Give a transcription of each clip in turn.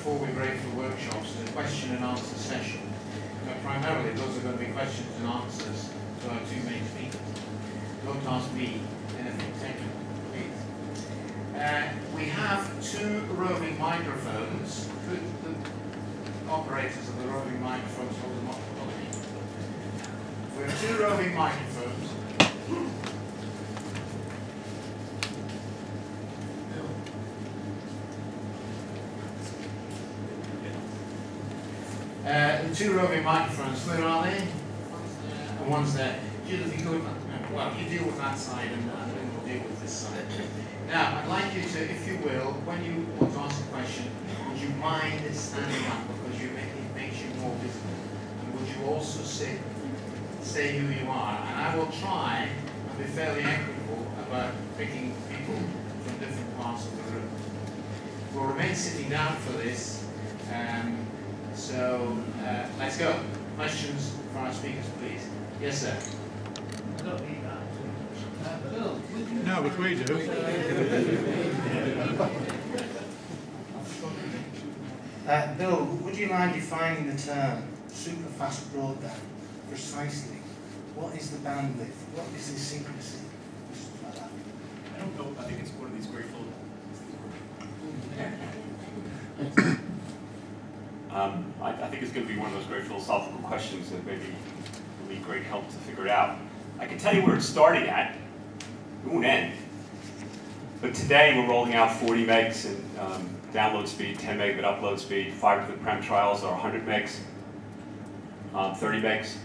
before we break for workshops, is a question and answer session. Primarily, those are going to be questions and answers to our two main speakers. Don't ask me anything technical, please. We have two roving microphones. Could the operators of the roving microphones hold them up for me? We have two roving microphones. The two roving microphones, where are they? And one's there. Jill, if you go, well, you deal with that side and then we'll deal with this side. Now, I'd like you to, if you will, when you want to ask a question, would you mind standing up because it makes you more visible? And would you also say who you are? And I will try and be fairly equitable about picking people from different parts of the room. We'll remain sitting down for this. So let's go. Questions for our speakers, please. Yes, sir. I don't need that. Bill, no, but we do. Bill, would you mind defining the term super fast broadband precisely? What is the bandwidth? What is the secrecy? Stuff like that. I don't know. I think it's one of these grateful. I think it's going to be one of those great philosophical questions that maybe will need great help to figure it out. I can tell you where it's starting at. It won't end. But today we're rolling out 40 megs in download speed, 10 megabit upload speed. Fiber to the prem trials are 100 megs, 30 megs.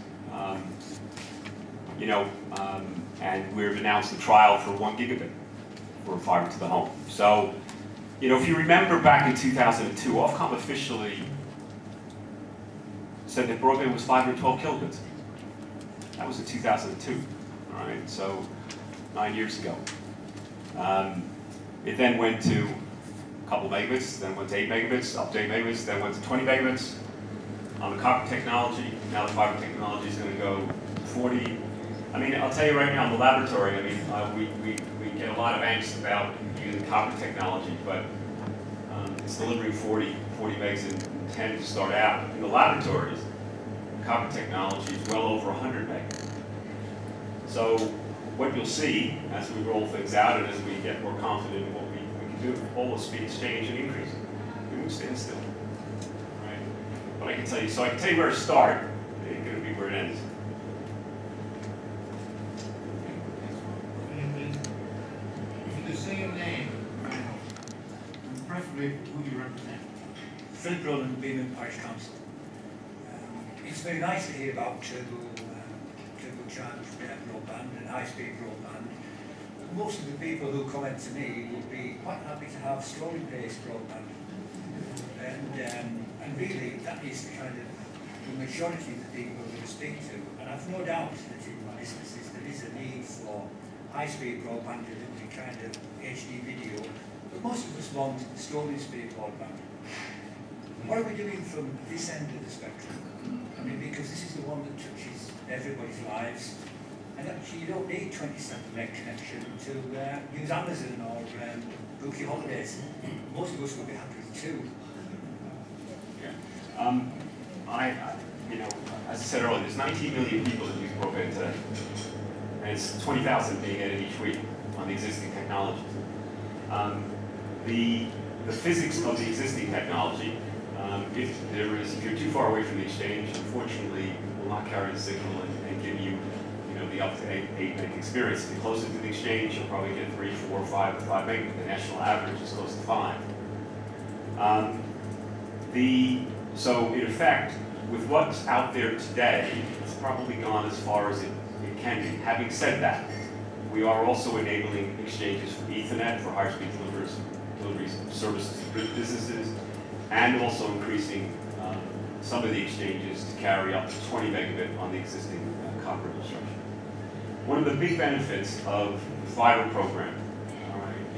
And we've announced the trial for 1 gigabit for fiber to the home. So, if you remember back in 2002, Ofcom officially said that broadband was 512 kilobits. That was in 2002, all right? So 9 years ago. It then went to a couple megabits, then went to 8 megabits, up to 8 megabits, then went to 20 megabits. On the copper technology, now the fiber technology is going to go 40. I mean, I'll tell you right now, in the laboratory, I mean, we get a lot of angst about using copper technology, but it's delivering 40 megs in 10 to start out. In the laboratories, copper technology is well over 100 meg. So what you'll see as we roll things out and as we get more confident in what we can do, all the speeds change and increase. We won't stand still, right? But I can tell you where to start. It ain't going to be where it ends. If you could say your name, and preferably who you represent. Philip Roland, Beaman Parish Council. It's very nice to hear about turbocharged broadband and high-speed broadband. Most of the people who comment to me would be quite happy to have slowly-paced broadband. And really, that is the kind of the majority of the people who I speak to. And I've no doubt that in my businesses there is a need for high-speed broadband delivery, kind of HD video. But most of us want slowly-speed broadband. What are we doing from this end of the spectrum? I mean, because this is the one that touches everybody's lives. And actually, you don't need 27 meg connection to use Amazon or book your holidays. Most of us will be happy with 2. Yeah. As I said earlier, there's 19 million people that use broadband today. And it's 20,000 being added each week on the existing technology. The physics of the existing technology, if you're too far away from the exchange, unfortunately, it will not carry the signal and give you, the up to 8 meg experience. If you're closer to the exchange, you'll probably get 3, 4, 5 meg. The national average is close to 5. So in effect, with what's out there today, it's probably gone as far as it can be. Having said that, we are also enabling exchanges for Ethernet, for high-speed delivery services to businesses, and also increasing some of the exchanges to carry up to 20 megabit on the existing copper infrastructure. One of the big benefits of the fiber program,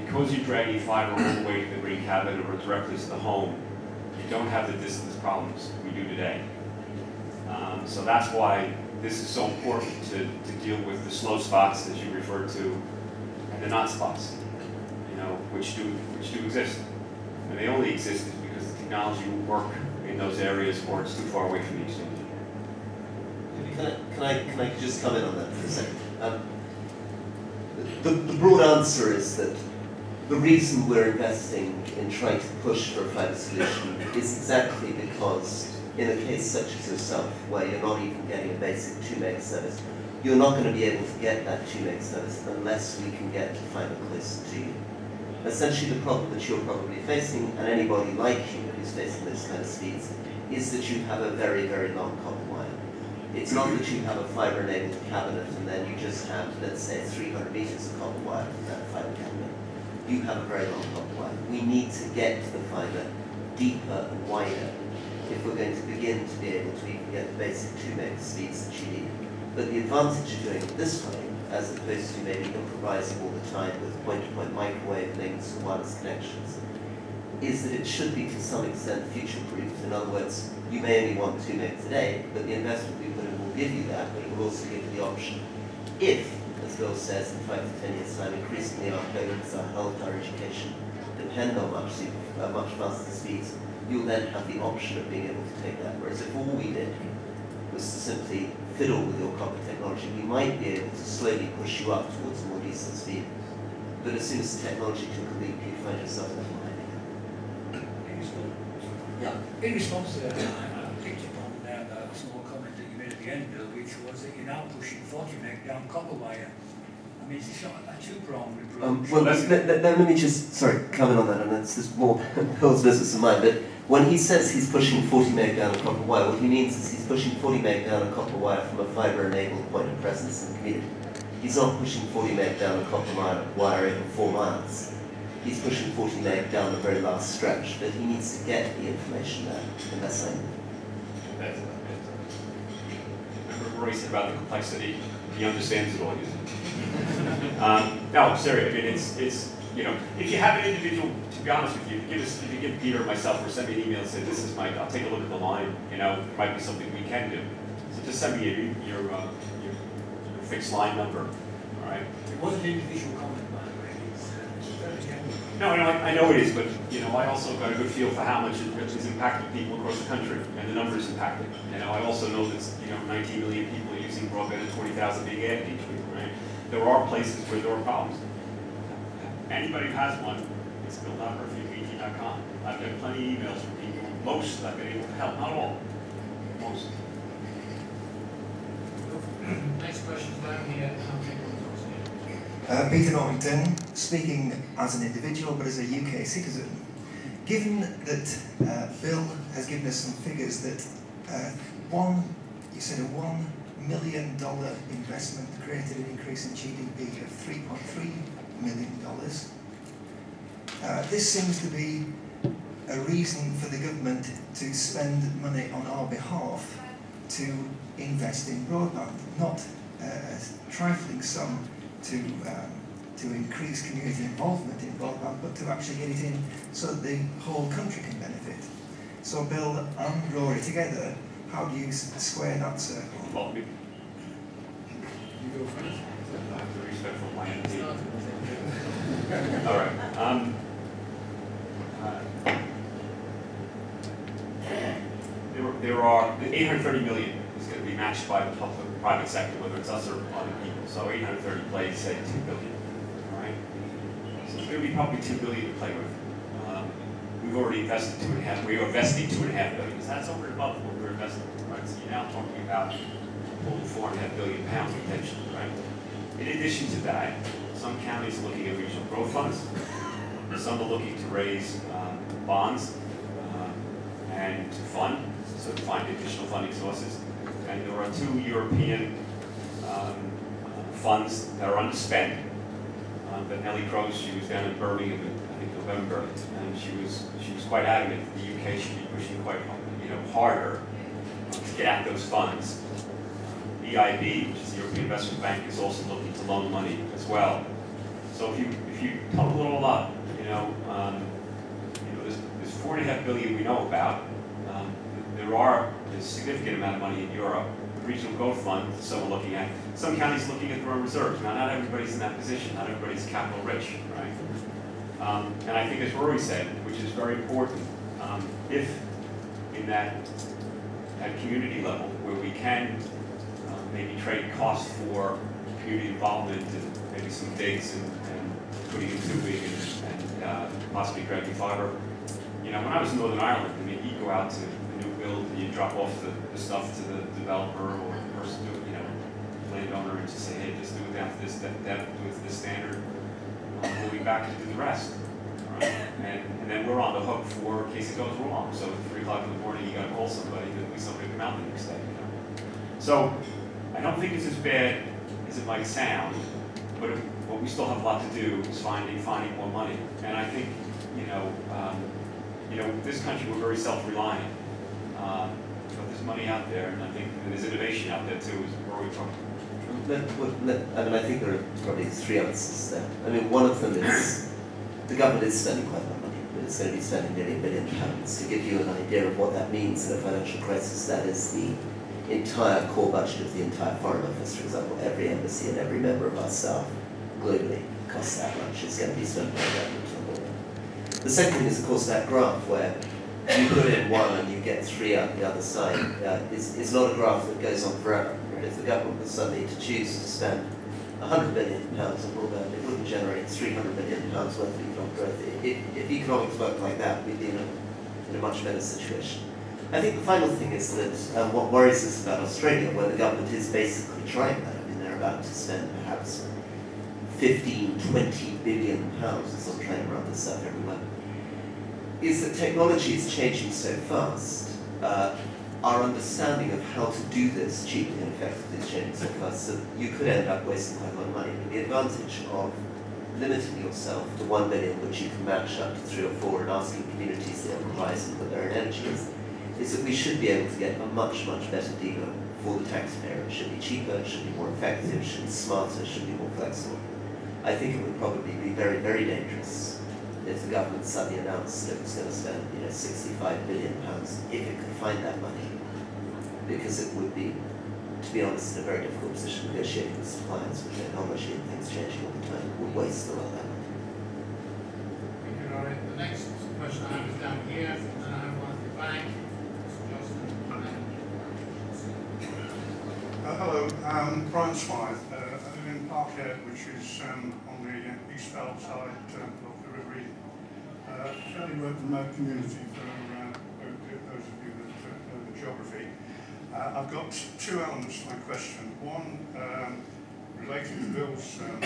because you're dragging fiber all the way to the green cabinet or directly to the home, you don't have the distance problems we do today. So that's why this is so important to deal with the slow spots, as you referred to, and the not spots, which do exist. And they only exist because the technology will work in those areas or it's too far away from the exchange. Can I just comment on that for a second? The broad answer is that the reason we're investing in trying to push for a fiber solution is exactly because in a case such as yourself, where you're not even getting a basic 2 meg service, you're not going to be able to get that 2 meg service unless we can get fiber closer to you. Essentially, the problem that you're probably facing, and anybody like you who's facing those kind of speeds, is that you have a very, very long copper wire. It's not that you have a fiber-enabled cabinet and then you just have, let's say, 300 meters of copper wire from that fiber cabinet. You have a very long copper wire. We need to get the fiber deeper and wider if we're going to begin to be able to even get the basic 2 meg speeds that you need. But the advantage of doing it this way, as opposed to maybe improvising all the time with point-to-point microwave links or wireless connections, is that it should be to some extent future-proofed. In other words, you may only want 2 meg today, but the investment we put in will give you that, but it will also give you the option. If, as Bill says, in 5 to 10 years' time, increasingly our homes, our health, our education depend on much faster speeds, you'll then have the option of being able to take that. Whereas if all we did was to simply fiddle with your copper technology, we might be able to slowly push you up towards a more decent speed. But as soon as the technology can complete, you find yourself left behind again. Yeah. In response to that, I picked up on a small comment that you made at the end, Bill, which was that you're now pushing 40 meg down copper wire. I mean, it's not a two-pronged approach. Well, let me just, comment on that, and it's just more Bill's business than mine, but when he says he's pushing 40 meg down a copper wire, what he means is he's pushing 40 meg down a copper wire from a fiber-enabled point of presence in the community. He's not pushing 40 meg down a copper wire over 4 miles. He's pushing 40 meg down the very last stretch, but he needs to get the information there, and that's it. Remember Roy said about the complexity, he understands it all. No, seriously, I mean, it's you know, if you have an individual, to be honest with you, if you give Peter or myself, or send me an email and say, this is Mike, I'll take a look at the line, you know, there might be something we can do. So just send me your fixed line number, all right? It wasn't an individual comment, by the way. It's very general. No, I know it is, but you know, I also got a good feel for how much it is impacting people across the country, and the numbers impacted. You know, I also know that 19 million people are using broadband and 20,000 being added each week, right? There are places where there are problems. Anybody who has one, it's bill.murphy@bt.com. I've got plenty of emails from people. Most I've been able to help, not all. Most. Next question down here. Peter Norrington, speaking as an individual but as a UK citizen. Given that Bill has given us some figures that you said a $1 million investment created an increase in GDP of $3.3 million. This seems to be a reason for the government to spend money on our behalf to invest in broadband, not a trifling sum to increase community involvement in broadband, but to actually get it in so that the whole country can benefit. So Bill and Rory together, how do you square that circle? Well, you go first. I have to respect for my entity. All right. There are the 830 million is going to be matched by the private sector, whether it's us or other people. So 830 plays, say, 2 billion. All right. So there's going to be probably 2 billion to play with. We've already invested 2.5. We are investing 2.5 billion. So that's over and above what we're investing. Right. So you're now talking about over £4.5 billion potentially. Right. In addition to that, some counties are looking at regional growth funds. Some are looking to raise bonds and to fund, so to find additional funding sources. And there are 2 European funds that are underspent. But Nellie Crowe, she was down in Birmingham in, I think, November, and she was quite adamant that the UK should be pushing quite harder to get at those funds. EIB, which is the European Investment Bank, is also looking to loan money as well. So if you total it all up, there's 4.5 billion we know about. There's a significant amount of money in Europe. The regional growth fund, some are looking at. Some counties looking at their own reserves. Now, not everybody's in that position. Not everybody's capital rich, right? And I think, as Rory said, which is very important, if in that community level where we can maybe trade costs for community involvement and maybe some digs and putting in tubing and possibly dragging fiber. You know, when I was in Northern Ireland, I mean, you'd go out to a new build and you'd drop off the stuff to the developer or the person, you know, landowner, and just say, hey, just do it down to this depth, do it to this standard. We'll be back to do the rest. Right? And then we're on the hook for in case it goes wrong. So at 3 o'clock in the morning, you got to call somebody. There'll be somebody to come out the next day. You know? So I don't think it's as bad as it might sound, but what we still have a lot to do is finding more money. And I think, you know, this country, we're very self-reliant. But there's money out there, and I think there's innovation out there too, is where we're talking. I mean, I think there are probably 3 answers there. I mean, one of them is the government is spending quite a lot of money. It's going to be spending nearly £1 billion. To give you an idea of what that means in a financial crisis, that is the entire core budget of the entire Foreign Office, for example. Every embassy and every member of our staff globally costs that much. It's going to be spent by the government. The second thing is, of course, that graph where you put in 1 and you get 3 out the other side. It's not a graph that goes on forever. Right? If the government was suddenly to choose to spend £100 billion on broadband, it wouldn't generate £300 million worth of economic growth. If economics worked like that, we'd be in a much better situation. I think the final thing is that what worries us about Australia, where the government is basically trying that, I mean, they're about to spend perhaps 15, 20 billion pounds on trying to run this stuff everywhere, is that technology is changing so fast. Our understanding of how to do this cheaply and effectively is changing so fast that you could end up wasting quite a lot of money. The advantage of limiting yourself to 1 billion, which you can match up to 3 or 4, and asking communities the horizon for their own energy is that we should be able to get a much, much better deal for the taxpayer. It should be cheaper, it should be more effective, it should be smarter, it should be more flexible. I think it would probably be very, very dangerous if the government suddenly announced it was going to spend, you know, £65 billion if it could find that money, because it would be, to be honest, in a very difficult position negotiating with suppliers with technology and things changing all the time. It would waste a lot of that money. Thank you, Rory. The next question I have is down here, and then I have one at the back. Hello, Brian Smythe. I live in Parkhead, which is on the East Fell side of the River Eden. Fairly remote community for those of you that know the geography. I've got 2 elements to my question. One, relating to Bill's talk.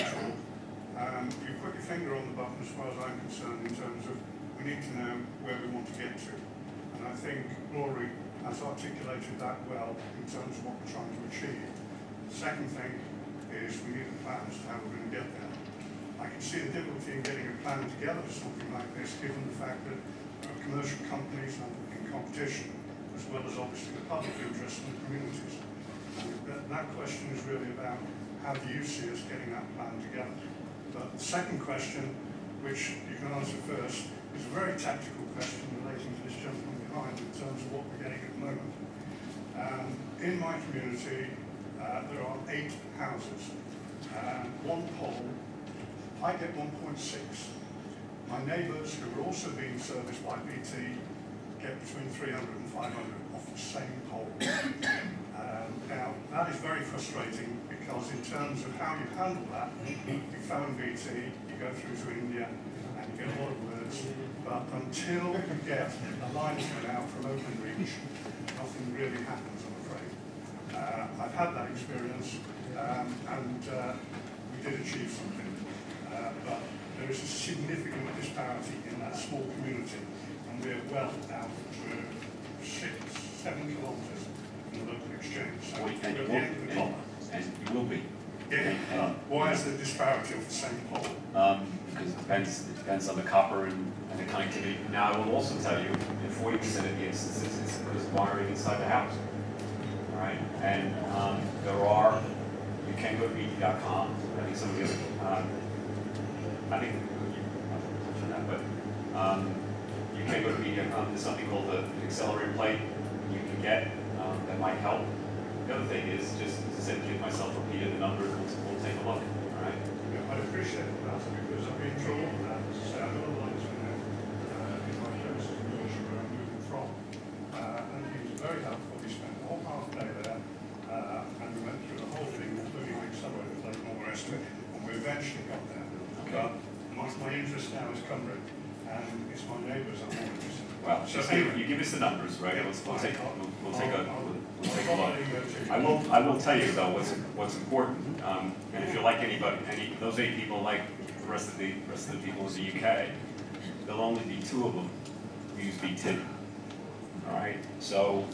You put your finger on the button as far as I'm concerned in terms of we need to know where we want to get to. And I think Rory has articulated that well in terms of what we're trying to achieve. The second thing is we need a plan as to how we're going to get there. I can see the difficulty in getting a plan together for something like this, given the fact that commercial companies are in competition, as well as obviously the public interest in the communities. And that question is really about how do you see us getting that plan together. But the second question, which you can answer first, is a very tactical question relating to this gentleman behind in terms of what we're getting at the moment. In my community, there are 8 houses, 1 pole. I get 1.6. My neighbours, who are also being serviced by BT, get between 300 and 500 off the same pole. Now, that is very frustrating because in terms of how you handle that, you phone BT, you go through to India, and you get a lot of words, but until you get a linesman out from Openreach, nothing really happens, I'm afraid. I've had that experience, and we did achieve something. But there is a significant disparity in that small community, and we're well out, we're 6-7 kilometres from the local exchange. So we're at the end of the copper. And you will be. Yeah. Why is the disparity of the same pole? Because it depends on the copper and the connectivity. Now, I will also tell you, in 40% of the instances, it's because of wiring inside the house. All right? And you can go to bt.com. I think some of the other, I think I'll touch on that, but you can go to bt.com. There's something called the accelerator plate you can get that might help. The other thing is just, as I said, give myself repeated the numbers, we'll take a look, all right? Yeah, I'd appreciate that because I've been trouble with that. As I say, I've got a lot of in my places in Yorkshire where I'm Well, just you give us the numbers, right? We'll take a look. I will tell you though what's important. And if you like those 8 people like the rest of the people in the UK, there'll only be 2 of them who use BT. All right. So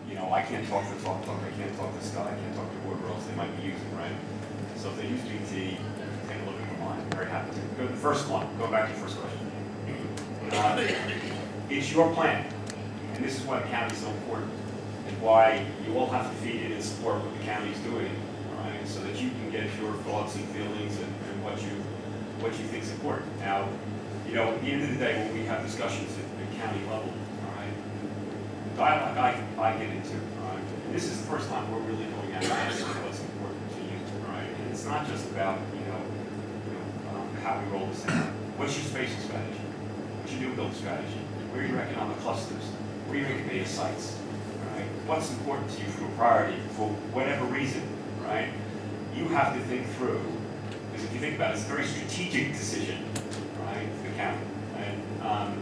you know, I can't talk to Talk, I can't talk to Sky, I can't talk to whoever else they might be using, right? So if they use BT, take a look at the line. I'm very happy to. Go to the first one. Go back to the first question. It's your plan, and this is why the county is so important, and why you all have to feed in and support what the county is doing, all right? So that you can get your thoughts and feelings and what you think is important. Now, you know, at the end of the day, when we have discussions at the county level, all right, the dialogue I get into, all right, and this is the first time we're really going out and asking what's important to you, all right? And it's not just about how we roll this out. What's your spatial strategy? What's your new build strategy? Where are your economic clusters? Where are your incubator sites? Right? What's important to you from a priority for whatever reason, right? You have to think through, because if you think about it, it's a very strategic decision, right, for the county. And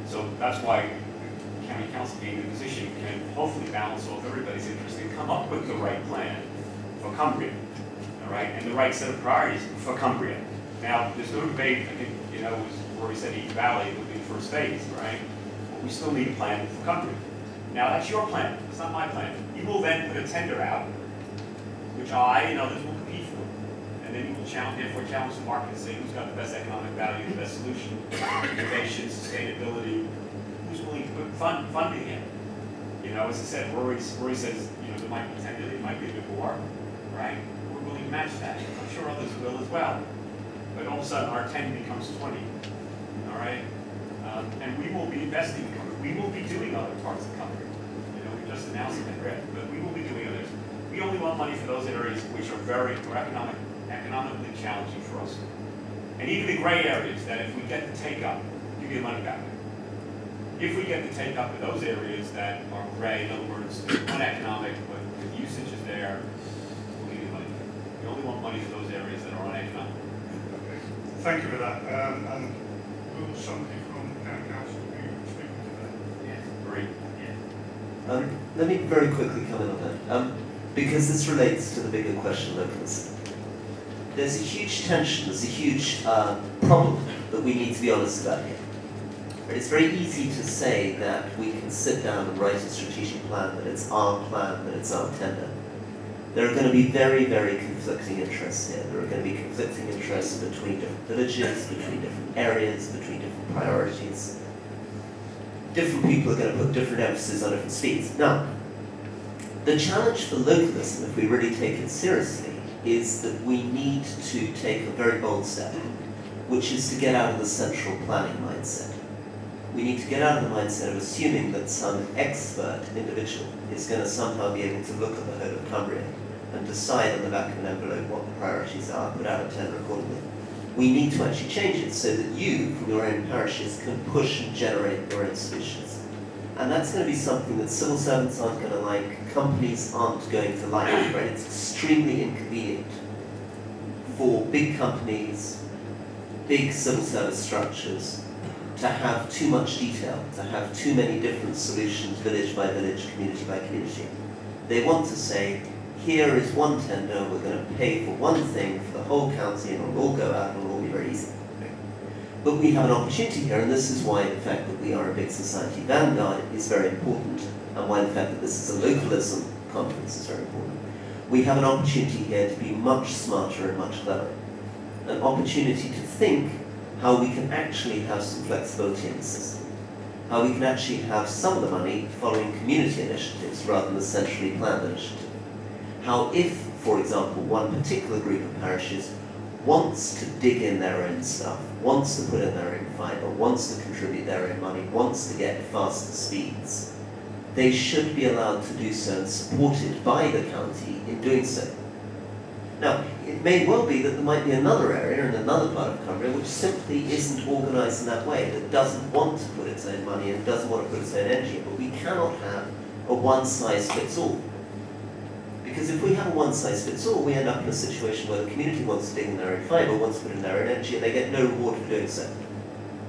so that's why the county council being in a position can hopefully balance off everybody's interest and come up with the right plan for Cumbria, all right, and the right set of priorities for Cumbria. Now, there's no debate, I think, you know, where we said Eden Valley would be the first phase, right? But we still need a plan for Cumbria. Now, that's your plan. It's not my plan. You will then put a tender out, which I and others will compete for. And then you will therefore challenge the market and say who's got the best economic value, the best solution, innovation, sustainability, who's willing to put funding in. You know, as I said, Rory says, you know, there might be 10 million, it might be a bit more, right? We're willing to match that. I'm sure others will as well. But all of a sudden, our 10 becomes 20, all right? And we will be investing in Cumbria. We will be doing other parts of Cumbria. You know, we just announced it, right? But we will be doing others. We only want money for those areas which are economically challenging for us. And even the gray areas that if we get the take-up, you get money back. If we get the take-up in those areas that are gray, in other words, uneconomic, but the usage is there, we'll give you money back. We only want money for those areas that are uneconomic. Thank you for that. And will somebody from the county council be speaking to that? Yes. Great. Yeah. Let me very quickly come in on that, because this relates to the bigger question of localism. There's a huge tension, there's a huge problem that we need to be honest about here. It's very easy to say that we can sit down and write a strategic plan, that it's our plan, that it's our tender. There are going to be very, very conflicting interests here. There are going to be conflicting interests between different villages, between different areas, between different priorities. Different people are going to put different emphasis on different speeds. Now, the challenge for localism, if we really take it seriously, is that we need to take a very bold step, which is to get out of the central planning mindset. We need to get out of the mindset of assuming that some expert individual is going to somehow be able to look at the whole of Cumbria and decide on the back of an envelope what the priorities are, put out a tender accordingly. We need to actually change it so that you, from your own parishes, can push and generate your own solutions. And that's going to be something that civil servants aren't going to like, companies aren't going to like, right? It's extremely inconvenient for big companies, big civil service structures, to have too much detail, to have too many different solutions, village by village, community by community. They want to say, here is one tender, we're going to pay for one thing for the whole county, and it'll all go out and it'll all be very easy. But we have an opportunity here, and this is why the fact that we are a big society vanguard is very important, and why the fact that this is a localism conference is very important. We have an opportunity here to be much smarter and much cleverer. An opportunity to think how we can actually have some flexibility in the system. How we can actually have some of the money following community initiatives rather than the centrally planned initiative. How if, for example, one particular group of parishes wants to dig in their own stuff, wants to put in their own fibre, wants to contribute their own money, wants to get faster speeds, they should be allowed to do so and supported by the county in doing so. Now, it may well be that there might be another area in another part of Cumbria which simply isn't organised in that way, that doesn't want to put its own money in, doesn't want to put its own energy in, but we cannot have a one-size-fits-all. Because if we have a one-size-fits-all, we end up in a situation where the community wants to dig in their own fibre, wants to put in their own energy, and they get no reward for doing so.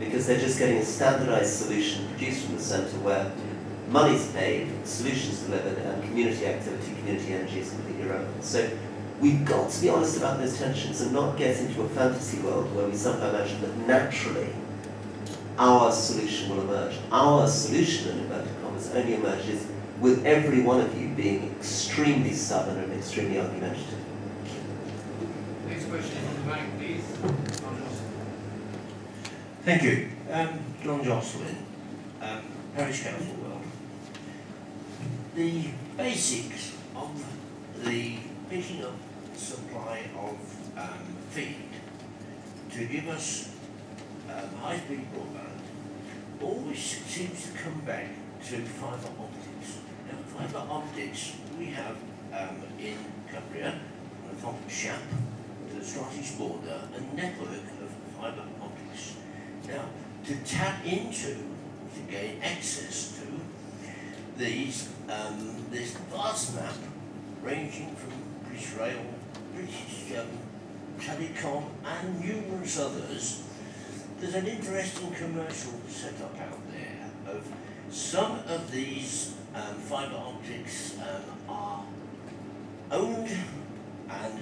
because they're just getting a standardized solution produced from the centre where money's paid, solutions delivered, and community activity, community energy is completely irrelevant. So we've got to be honest about those tensions and not get into a fantasy world where we somehow imagine that naturally our solution will emerge. Our solution, in inverted commas, only emerges with every one of you being extremely stubborn and extremely argumentative. Next question from the back, please. Thank you. John Jocelyn, Parish Council World. The basics of the picking up supply of feed to give us high-speed broadband always seems to come back to fibre optics. Now, fibre optics we have in Cumbria, from Shap to the Scottish border, a network of fibre optics. Now, to tap into, to gain access to these, this vast map ranging from British Rail, British Telecom and numerous others, there's an interesting commercial setup out there of some of these fibre optics are owned, and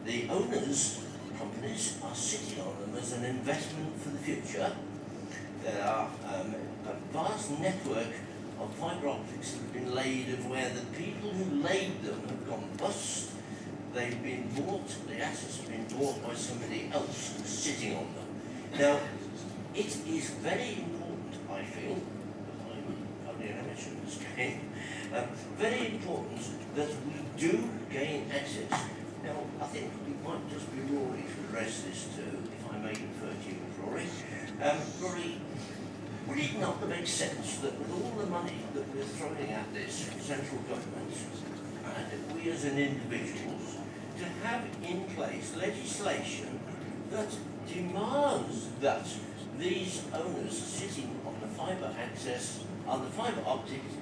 the owners, companies, are sitting on them as an investment for the future. There are a vast network of fibre optics that have been laid of where the people who laid them have gone bust. They've been bought, the assets have been bought by somebody else who's sitting on them. Now, it is very important, I feel, because I'm only an amateur in this game, very important that we do gain access. Now, I think it might just be Rory to address this too, if I may refer to you as Rory. Rory, would it not make sense that with all the money that we're throwing at this from central government, and we as an individuals, to have in place legislation that demands that these owners sitting on the fibre access, on the fibre optics,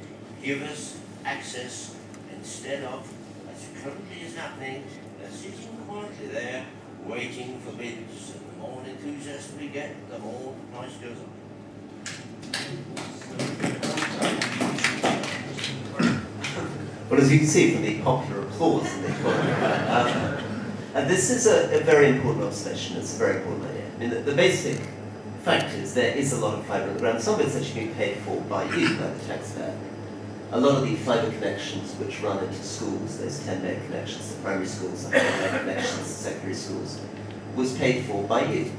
give us access instead of, as currently is happening, they're sitting quietly there waiting for bids, and the more enthusiasts we get, the more the price goes up. Well, as you can see from the popular applause in the economy, and this is a very important observation. It's a very important idea. I mean, the basic fact is there is a lot of fibre on the ground. Some of it's actually being paid for by you, by the taxpayer. A lot of the fibre connections which run into schools, those 10 meg connections to primary schools, the 100 meg connections to secondary schools, was paid for by you.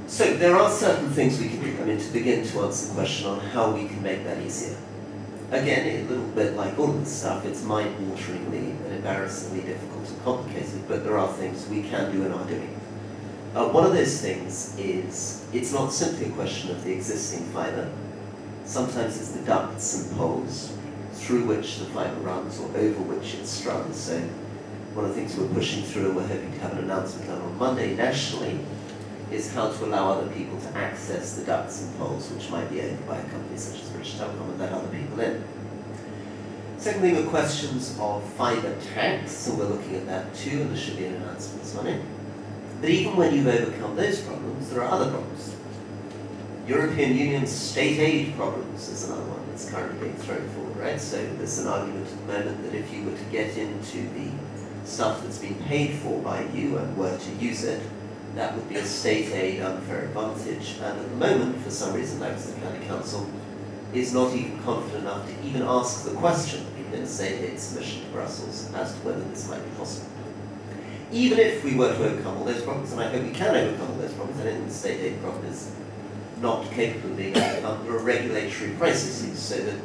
So there are certain things we can do. I mean, to begin to answer the question on how we can make that easier. Again, a little bit like all of this stuff, it's mind-wateringly and embarrassingly difficult and complicated, but there are things we can do and are doing. One of those things is, it's not simply a question of the existing fibre. Sometimes it's the ducts and poles through which the fibre runs or over which it's strung. So one of the things we're pushing through, and we're hoping to have an announcement on Monday nationally, is how to allow other people to access the ducts and poles which might be owned by a company such as British Telecom and let other people in. Second thing are questions of fibre tax, so we're looking at that too, and there should be an announcement this morning. But even when you've overcome those problems, there are other problems. European Union state aid problems is another one that's currently being thrown forward, right? So there's an argument at the moment that if you were to get into the stuff that's been paid for by you and were to use it, that would be a state aid unfair advantage. And at the moment, for some reason, Lancaster County Council is not even confident enough to even ask the question in a state aid submission to Brussels as to whether this might be possible. Even if we were to overcome all those problems, and I hope we can overcome all those problems, I don't think the state aid problem is not capable of being overcome. There are regulatory processes, so that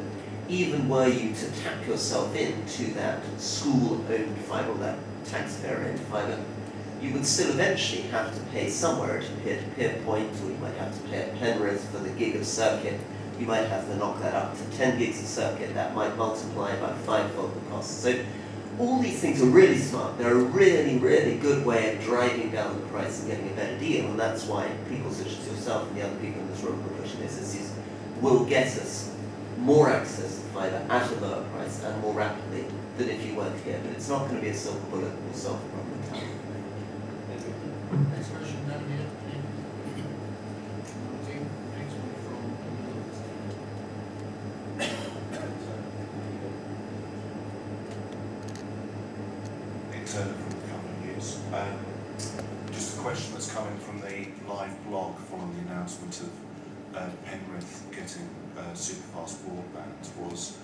even were you to tap yourself into that school-owned fibre, that taxpayer-owned fibre, you would still eventually have to pay somewhere at a peer-to-peer point, or you might have to pay at Penrith for the gig of circuit. You might have to knock that up to 10 gigs of circuit. That might multiply by 5-fold the cost. So all these things are really smart. They're a really, really good way of driving down the price and getting a better deal, and that's why people such as yourself and the other people in this room who are pushing these issues will get us more access to fibre at a lower price and more rapidly than if you weren't here. But it's not going to be a silver bullet that will solve the problem entirely. Next question, down here. live blog following the announcement of Penrith getting superfast broadband was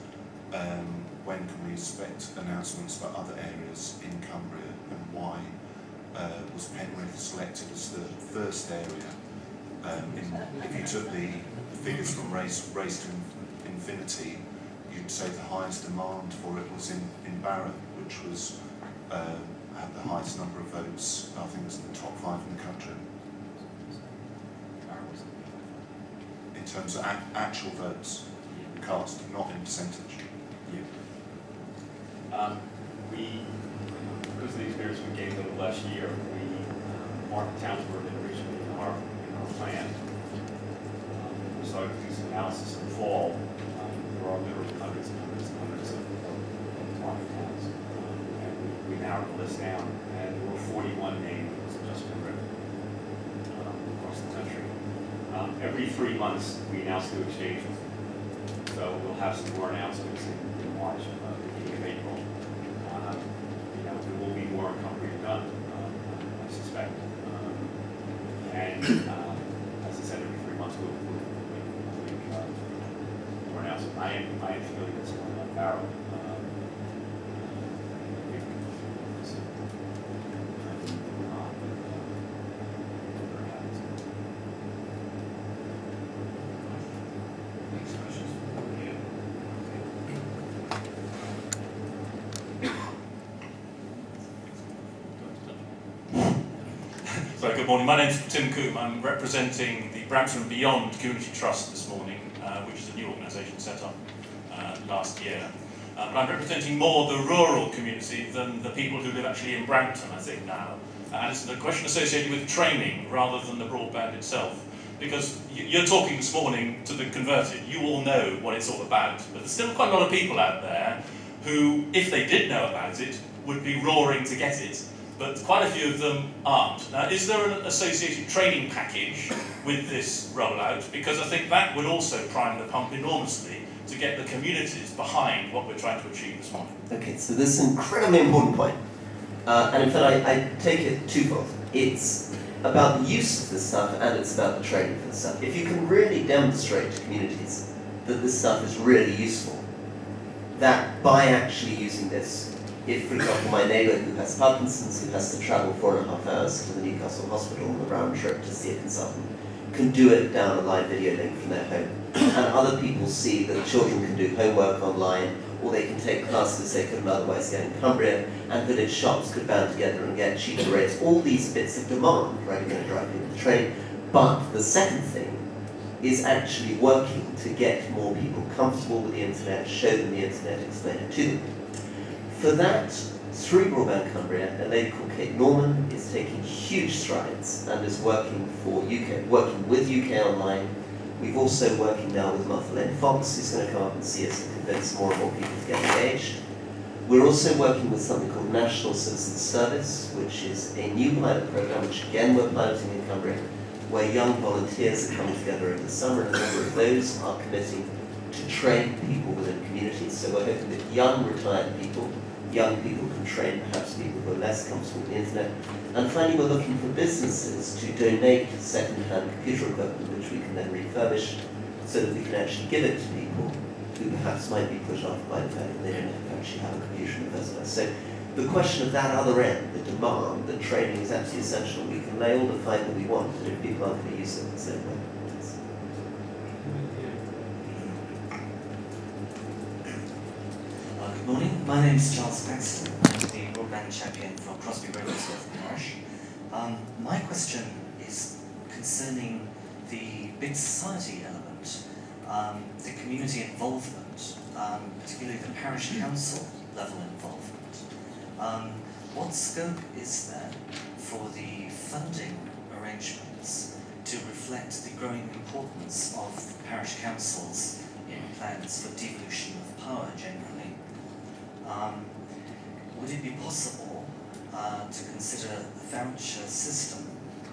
when can we expect announcements about other areas in Cumbria, and why was Penrith selected as the first area? If you took the figures from race to infinity, you'd say the highest demand for it was in Barrow, which was had the highest number of votes. I think it was in the top 5 in the country. In terms of actual votes cast, not in percentage. Because of the experience we gained over the last year, we marked the towns where originally in our plan. We started to do some analysis in the fall. There are literally hundreds and hundreds and hundreds of marked towns. And we narrowed the list down, and there were 41 named as adjustment written across the country. Every 3 months, we announce new exchanges. So we'll have some more announcements in March, beginning of April. There will be more in Cumbria done, I suspect. And as I said, every 3 months we'll make more announcements. I am familiar with what's going on in Barrow. So good morning, my name's Tim Coombe. I'm representing the Brampton and Beyond Community Trust this morning, which is a new organisation set up last year. But I'm representing more the rural community than the people who live actually in Brampton, I think, now. And it's a question associated with training rather than the broadband itself. Because you're talking this morning to the converted, you all know what it's all about, but there's still quite a lot of people out there who, if they did know about it, would be roaring to get it. But quite a few of them aren't. Now, is there an associated training package with this rollout? Because I think that would also prime the pump enormously to get the communities behind what we're trying to achieve this morning. Okay, so this is an incredibly important point. And in fact, I take it twofold. It's about the use of this stuff, and it's about the training for the stuff. If you can really demonstrate to communities that this stuff is really useful, that by actually using this, if, for example, my neighbour who has Parkinson's, who has to travel 4.5 hours to the Newcastle hospital on the round trip to see a consultant, can do it down a live video link from their home, and other people see that children can do homework online, or they can take classes they couldn't otherwise get in Cumbria, and village shops could band together and get cheaper rates. All these bits of demand, right, are going to drive people to train. But the second thing is actually working to get more people comfortable with the internet, show them the internet, explain it to them. For that, through Broadband Cumbria, a lady called Kate Norman is taking huge strides and is working with UK Online. We've also working now with Martha Lane Fox, who's going to come up and see us and convince more and more people to get engaged. We're also working with something called National Citizen Service, which is a new pilot program, which again we're piloting in Cumbria, where young volunteers are coming together over the summer, and a number of those are committing to train people within communities. So we're hoping that young retired people can train perhaps people who are less comfortable with the internet. And finally, we're looking for businesses to donate second-hand computer equipment, which we can then refurbish, so that we can actually give it to people who perhaps might be put off by the fact that they don't actually have a computer in the first place. So the question of that other end, the demand, the training is absolutely essential. We can lay all the fibre we want, but if people aren't going to use it, it's no point. Good morning, my name is Charles Paxton. I'm the broadband champion for Crosby Ravensworth Parish. My question is concerning the big society element, the community involvement, particularly the parish council level involvement. What scope is there for the funding arrangements to reflect the growing importance of parish councils in plans for devolution of power generally? Would it be possible to consider a voucher system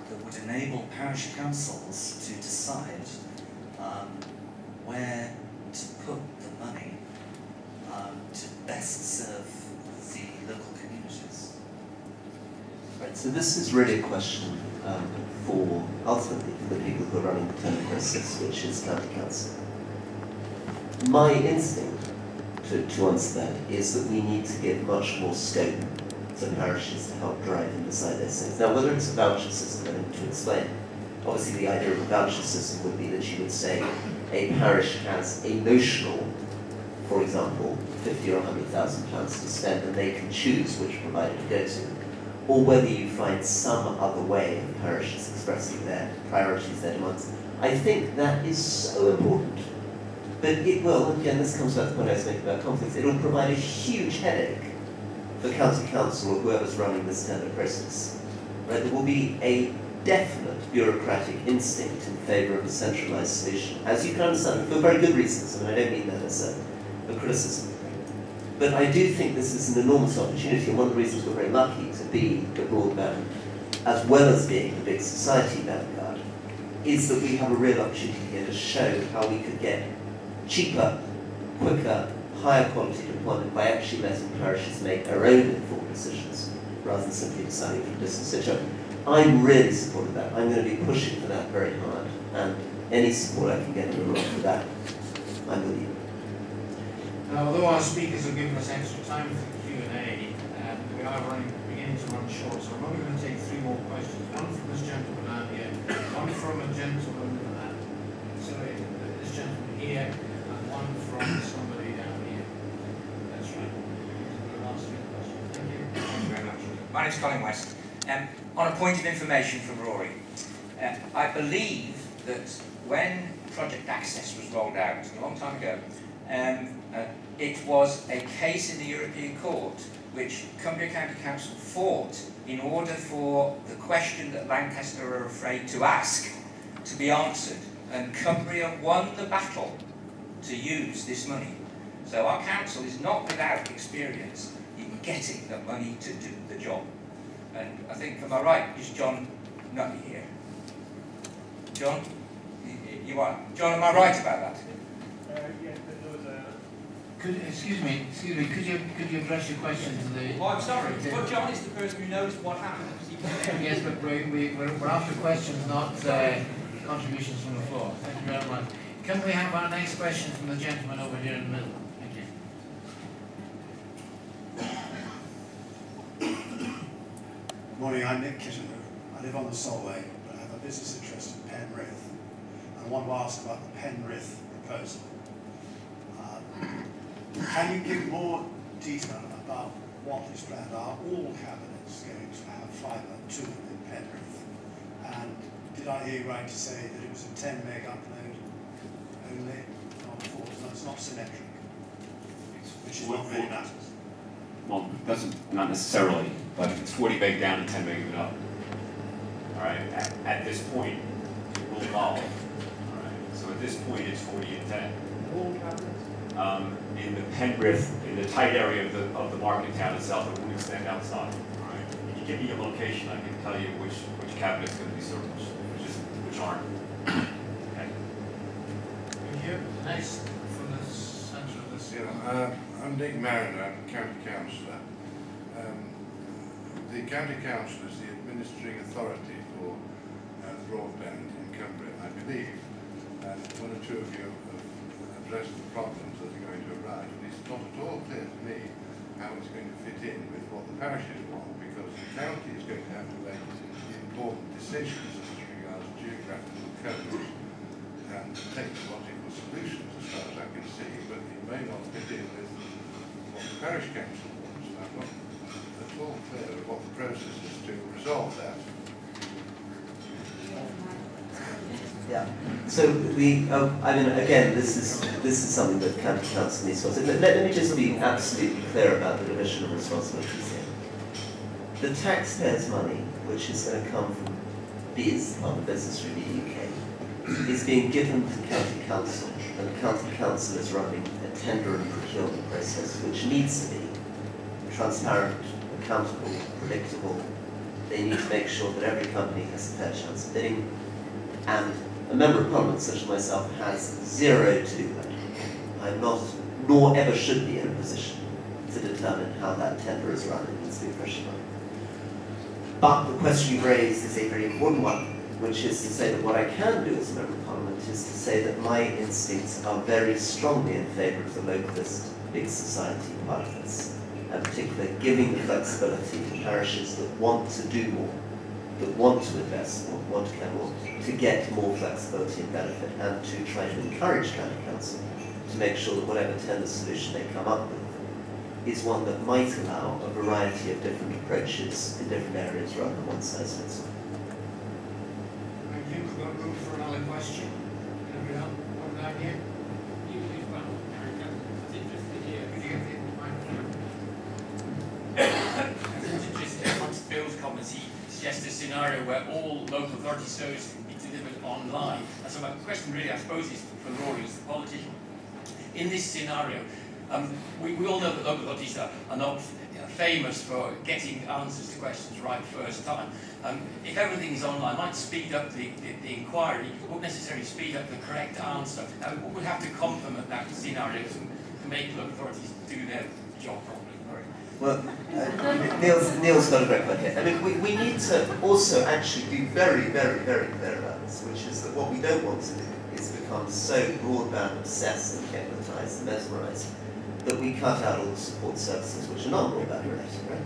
that would enable parish councils to decide where to put the money to best serve the local communities? Right, so this is really a question for, ultimately, for the people who are running the tender process, which is county council. My instinct to answer that is that we need to give much more scope to parishes to help drive and decide those things. Now, whether it's a voucher system, I need to explain. Obviously, the idea of a voucher system would be that you would say a parish has a notional, for example, 50 or 100,000 pounds to spend, and they can choose which provider to go to, or whether you find some other way of parishes expressing their priorities, their demands. I think that is so important. But it will, and again, this comes back to the point I was making about conflicts, it will provide a huge headache for county council or whoever's running this tender process. Right? There will be a definite bureaucratic instinct in favour of a centralised solution, as you can understand, for very good reasons, and I don't mean that as a criticism. But I do think this is an enormous opportunity, and one of the reasons we're very lucky to be the broadband, as well as being the big society vanguard, is that we have a real opportunity here to show how we could get cheaper, quicker, higher quality deployment by actually letting parishes make their own informed decisions, rather than simply deciding from distance. So I'm really supportive of that. I'm going to be pushing for that very hard, and any support I can get in the room for that, I'm with you. Although our speakers have given us extra time for Q&A, we are beginning to run short, so I'm only going to take 3 more questions. One from this gentleman down here, one from a gentleman, this gentleman here, and one from somebody down here. That's right. The last 3 questions. Thank you. Thank you very much. My name's Colin West. On a point of information from Rory, I believe that when Project Access was rolled out a long time ago, it was a case in the European Court which Cumbria County Council fought in order for the question that Lancaster are afraid to ask to be answered. And Cumbria won the battle to use this money. So our council is not without experience in getting the money to do the job. And I think, am I right, is John Nutley here? John? You are. John, am I right about that? Yes, but there was a... Excuse me, could you address your question to the... Oh, I'm sorry, but John is the person who knows what happened. Yes, but we're after questions, not contributions from the floor. Thank you very much. Can we have our next question from the gentleman over here in the middle? Thank you. Good morning, I'm Nick Kitchener. I live on the Solway, but I have a business interest in Penrith. And I want to ask about the Penrith proposal. Can you give more detail about what is planned? Are all cabinets going to have fibre to them in Penrith? And did I hear you right to say that it was a 10 meg upload only? No, it's not symmetric, which is not really matters. Well, it doesn't, not necessarily, but it's 40 meg down and 10 meg up. All right, at this point, it will evolve. All right, so at this point, it's 40 and 10. All cabinets? In the Penrith, in the tight area of the market town itself, it won't extend outside. All right, if you give me a location, I can tell you which cabinet's going to be serviced, which aren't. Okay. Thank you. Next, from the centre of this. Yeah, I'm Nick Mariner, County Councillor. The County Council is the administering authority for broadband in Cumbria, I believe. And one or two of you have addressed the problems that are going to arise. And it's not at all clear to me how it's going to fit in with what the parishes want, because the county is going to have to make important decisions as regards geographical coverage and technological solutions, as far as I can see, but it may not fit in with what the parish council wants. I'm not at all clear of what the process is to resolve that. Yeah. So I mean, again, this is something that county council needs to. Let me just be absolutely clear about the division of responsibilities here. The taxpayers' money, which is going to come from BIS, on the Business Review UK, is being given to county council, and the county council is running a tender and procurement process, which needs to be transparent, accountable, predictable. They need to make sure that every company has a fair chance of bidding, and a member of parliament such as myself has zero to do that. I'm not, nor ever should be in a position to determine how that tender is run. It needs to be fresh enough. But the question you raised is a very important one, which is to say that what I can do as a Member of Parliament is to say that my instincts are very strongly in favour of the localist big society part of this, and particularly giving the flexibility to parishes that want to do more, that want to invest more, want to care more, to get more flexibility and benefit, and to try to encourage county council to make sure that whatever tender solution they come up with is one that might allow a variety of different approaches in different areas rather than one size fits all. I think we've got room for another question. Anybody else? One down here. Could you get the microphone? Just amongst Bill's comments, he suggested a scenario where all local authority services can be delivered online. And so my question really, I suppose, is for Rory, as the politician. In this scenario, we all know that local authorities are not famous for getting answers to questions right first time. If everything is online, it might speed up the inquiry, it won't necessarily speed up the correct answer. We would have to complement that scenario to make local authorities do their job properly. Well, Neil's got a great point here. I mean, we need to also actually be very, very, very clear about this, which is that what we don't want to do is become so broadband obsessed and hypnotized and mesmerized that we cut out all the support services which are not broadband related, right?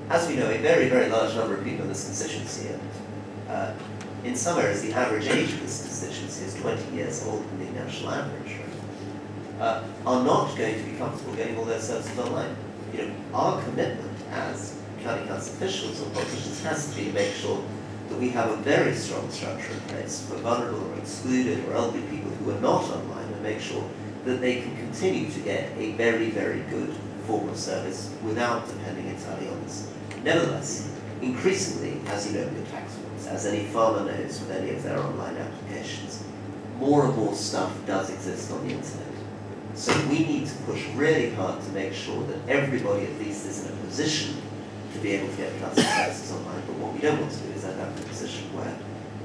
As we know, a very, very large number of people in this constituency, and in some areas the average age of this constituency is 20 years older than the national average, right? Are not going to be comfortable getting all their services online. You know, our commitment as county council officials or politicians has to be to make sure that we have a very strong structure in place for vulnerable or excluded or elderly people who are not online, and make sure that they can continue to get a very, very good form of service without depending entirely on this. Nevertheless, increasingly, as you know with your tax forms, as any farmer knows with any of their online applications, more and more stuff does exist on the internet. So we need to push really hard to make sure that everybody at least is in a position to be able to get council services online. But what we don't want to do is end up in a position where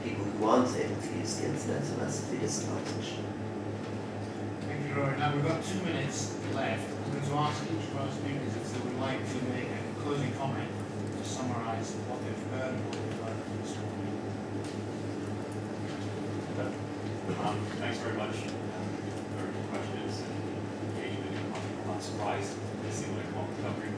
people who aren't able to use the internet are massively disadvantaged. Thank you, Rory. Now we've got 2 minutes left. I'm going to ask each of our speakers if they would like to make a closing comment to summarise what they've heard and what they've learned this morning. Thanks very much for your questions and engagement. I'm not surprised to see what I'm covering.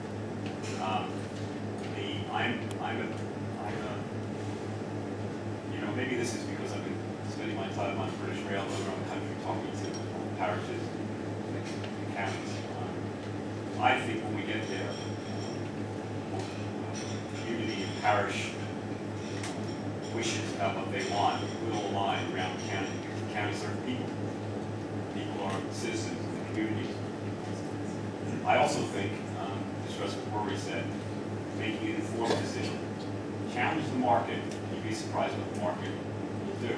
You know, maybe this is because I've been spending my time on British Rail around the country talking to parishes and counties. I think when we get there, community and parish wishes about what they want will align around the county. Counties are people. People are citizens of the community. I also think, to stress what Rory said, making an informed decision. Challenge the market. You'd be surprised what the market will do.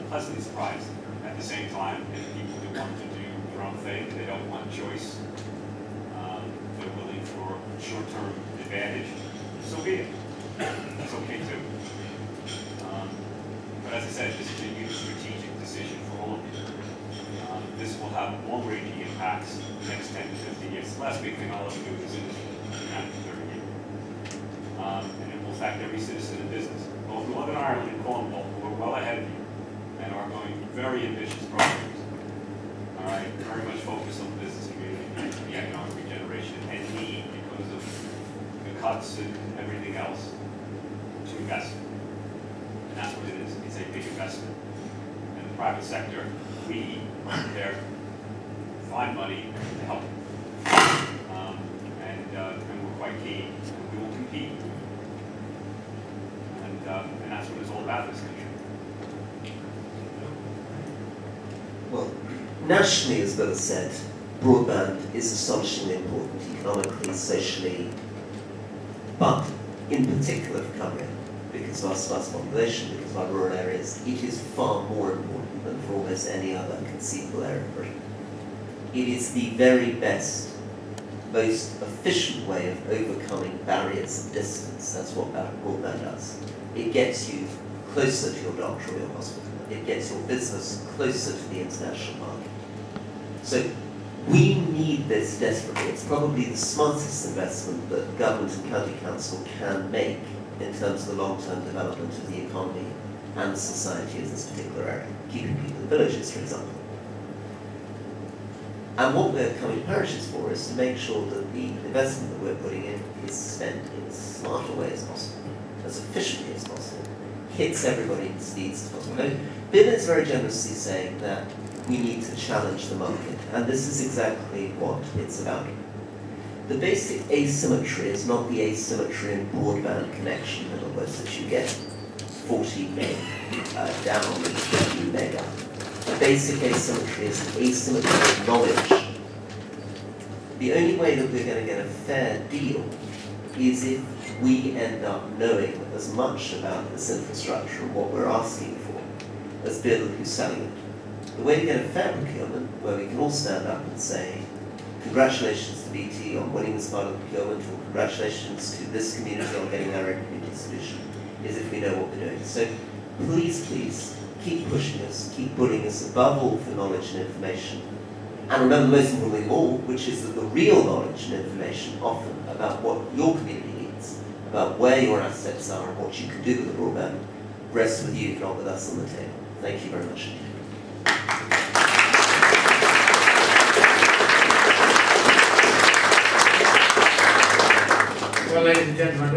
Pleasantly surprised. At the same time, if people who want to do their own thing, they don't want choice, they're willing for short-term advantage, so be it. That's okay too. But as I said, this is a huge strategic decision for all of you. This will have long-ranging impacts in the next 10 to 15 years. The last big thing I'll ever do is industry, for 30 years. And it will affect every citizen and business, both Northern Ireland and Cornwall, who are well ahead of you and are going very ambitious programs. All right, very much focused on the business community and the economic regeneration and need, because of the cuts and everything else, to invest. And that's what it is. It's a big investment. And the private sector, we are prepared to find money to help. And we're quite keen, and we will compete. And that's what it's all about, this country. Well, nationally, as Bill said, broadband is astonishingly important economically, socially, but in particular for Cumbria, because of our sparse population, because of our rural areas, it is far more important than for almost any other conceivable area of Britain. It is the very best, most efficient way of overcoming barriers of distance. That's what broadband does. It gets you closer to your doctor or your hospital. It gets your business closer to the international market. So we need this desperately. It's probably the smartest investment that government and county council can make in terms of the long-term development of the economy and society of this particular area, keeping people in villages, for example. And what we're coming to parishes for is to make sure that the investment that we're putting in is spent in as smart a way as possible, as efficiently as possible, hits everybody's needs as possible. Bill is very generously saying that we need to challenge the market, and this is exactly what it's about. The basic asymmetry is not the asymmetry in broadband connection, in other words, that you get 40 meg down and 50 meg up. The basic asymmetry is an asymmetry of knowledge. The only way that we're going to get a fair deal is if we end up knowing as much about this infrastructure and what we're asking for as Bill who's selling it. The way to get a fair procurement, where we can all stand up and say, congratulations to BT on winning this part of the procurement, or congratulations to this community on getting our community solution, is if we know what we're doing. So please, please, keep pushing us, keep putting us above all for knowledge and information. And remember the most important thing of all, which is that the real knowledge and information often about what your community needs, about where your assets are and what you can do with the broadband, rests with you, not with us on the table. Thank you very much. Well, ladies and gentlemen,